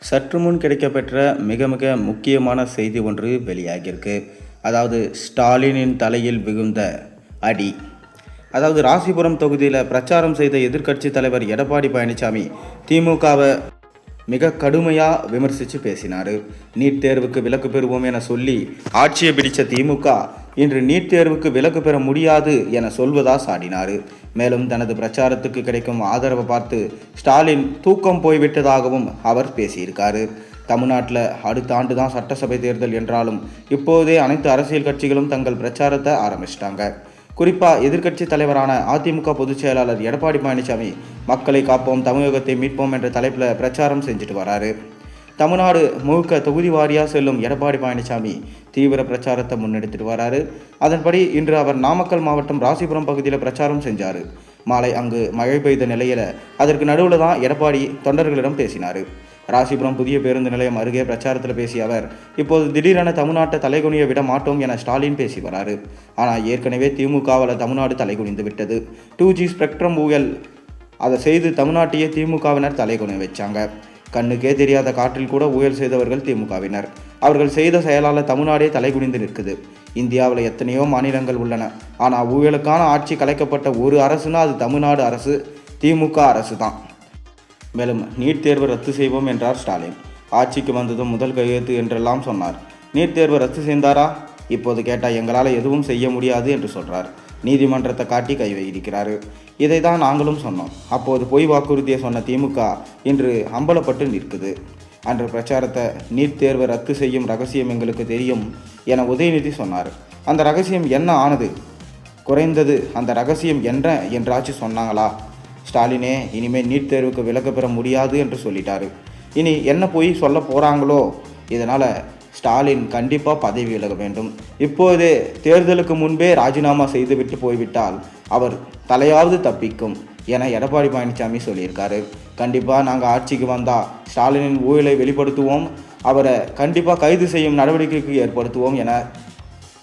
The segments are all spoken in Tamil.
சற்று முன் கிடைக்கப்பெற்ற மிக மிக முக்கியமான செய்தி ஒன்று வெளியாகியிருக்கு. அதாவது ஸ்டாலினின் தலையில் விழுந்த அடி. அதாவது ராசிபுரம் தொகுதியில் பிரச்சாரம் செய்த எதிர்க்கட்சி தலைவர் எடப்பாடி பழனிசாமி திமுகவை மிக கடுமையாக விமர்சித்து பேசினார். நீட் தேர்வுக்கு விலக்கு பெறுவோம் என சொல்லி ஆட்சியை பிடித்த திமுக இன்று நீட் தேர்வுக்கு விலக்கு பெற முடியாது என சொல்வதாக சாடினார். மேலும் தனது பிரச்சாரத்துக்கு கிடைக்கும் ஆதரவை பார்த்து ஸ்டாலின் தூக்கம் போய்விட்டதாகவும் அவர் பேசியிருக்காரு. தமிழ்நாட்டில் அடுத்த ஆண்டு தான் சட்டசபை தேர்தல் என்றாலும் இப்போதே அனைத்து அரசியல் கட்சிகளும் தங்கள் பிரச்சாரத்தை ஆரம்பிச்சிட்டாங்க. குறிப்பாக எதிர்க்கட்சி தலைவரான அதிமுக பொதுச் செயலாளர் எடப்பாடி பழனிசாமி மக்களை காப்போம், தமிழகத்தை மீட்போம் என்ற தலைப்பில் பிரச்சாரம் செஞ்சுட்டு வராரு. தமிழ்நாடு முழுக்க தொகுதி வாரியாக செல்லும் எடப்பாடி பழனிசாமி தீவிர பிரச்சாரத்தை முன்னெடுத்துட்டு வராரு. அதன்படி இன்று அவர் நாமக்கல் மாவட்டம் ராசிபுரம் பகுதியில் பிரச்சாரம் செஞ்சார். மாலை அங்கு மழை பெய்த நிலையில் அதற்கு நடுவில் தான் எடப்பாடி தொண்டர்களிடம் பேசினார். ராசிபுரம் புதிய பேருந்து நிலையம் அருகே பிரச்சாரத்தில் பேசிய அவர் இப்போது திடீரென தமிழ்நாட்டை தலைகுனிய விட மாட்டோம் என ஸ்டாலின் பேசி வராரு. ஆனால் ஏற்கனவே திமுகவில் தமிழ்நாடு தலைகுனிந்து விட்டது. 2G ஸ்பெக்ட்ரம் ஊழல் அதை செய்து தமிழ்நாட்டையே திமுகவினர் தலைகுனிய வச்சாங்க. கண்ணுக்கே தெரியாத காற்றில் கூட ஊழல் செய்தவர்கள் திமுகவினர். அவர்கள் செய்த செயலால் தமிழ்நாடே தலைகுனிந்து நிற்குது. இந்தியாவில் எத்தனையோ மாநிலங்கள் உள்ளன. ஆனால் ஊழலுக்கான ஆட்சி கலைக்கப்பட்ட ஒரு அரசுனா அது தமிழ்நாடு அரசு, திமுக அரசு தான். மேலும் நீட் தேர்வு ரத்து செய்வோம் என்றார் ஸ்டாலின். ஆட்சிக்கு வந்ததும் முதல் கையெழுத்து என்றெல்லாம் சொன்னார். நீட் தேர்வு ரத்து செய்தாரா? இப்போது கேட்டால் எங்களால் எதுவும் செய்ய முடியாது என்று சொல்கிறார். நீதிமன்றத்தை காட்டி கை வைக்கிறாரு. இதை தான் நாங்களும் சொன்னோம். அப்போது பொய் வாக்குறுதியை சொன்ன திமுக இன்று அம்பலப்பட்டு நிற்குது. அன்று பிரச்சாரத்தை நீட் தேர்வை ரத்து செய்யும் ரகசியம் எங்களுக்கு தெரியும் என உதயநிதி சொன்னார். அந்த ரகசியம் என்ன ஆனது? குறைந்தது அந்த ரகசியம் என்ன என்றாச்சு சொன்னாங்களா? ஸ்டாலினே இனிமேல் நீட் தேர்வுக்கு விலக்கு பெற முடியாது என்று சொல்லிட்டாரு. இனி என்ன போய் சொல்ல போகிறாங்களோ? இதனால் ஸ்டாலின் கண்டிப்பாக பதவி விலக வேண்டும். இப்போதே தேர்தலுக்கு முன்பே ராஜினாமா செய்துவிட்டு போய்விட்டால் அவர் தலையாவது தப்பிக்கும் என எடப்பாடி பழனிசாமி சொல்லியிருக்காரு. கண்டிப்பாக நாங்கள் ஆட்சிக்கு வந்தால் ஸ்டாலினின் ஊழலை வெளிப்படுத்துவோம், அவரை கண்டிப்பாக கைது செய்யும் நடவடிக்கைக்கு ஏற்படுத்துவோம் என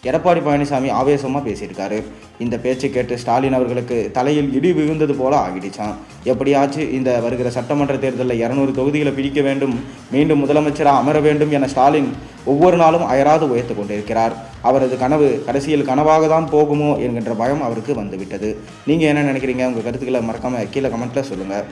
எடப்பாடி பழனிசாமி ஆவேசமாக பேசியிருக்காரு. இந்த பேச்சை கேட்டு ஸ்டாலின் அவர்களுக்கு தலையில் இடி விழுந்தது போல ஆகிடுச்சான். எப்படியாச்சும் இந்த வருகிற சட்டமன்ற தேர்தலில் 200 தொகுதிகளை பிடிக்க வேண்டும், மீண்டும் முதலமைச்சராக அமர வேண்டும் என ஸ்டாலின் ஒவ்வொரு நாளும் அயராது உயர்த்து கொண்டிருக்கிறார். அவரது கனவு கடைசியில் கனவாக தான் போகுமோ என்கின்ற பயம் அவருக்கு வந்துவிட்டது. நீங்கள் என்ன நினைக்கிறீங்க? உங்கள் கருத்துக்களை மறக்காமல் கீழே கமெண்ட்டில் சொல்லுங்கள்.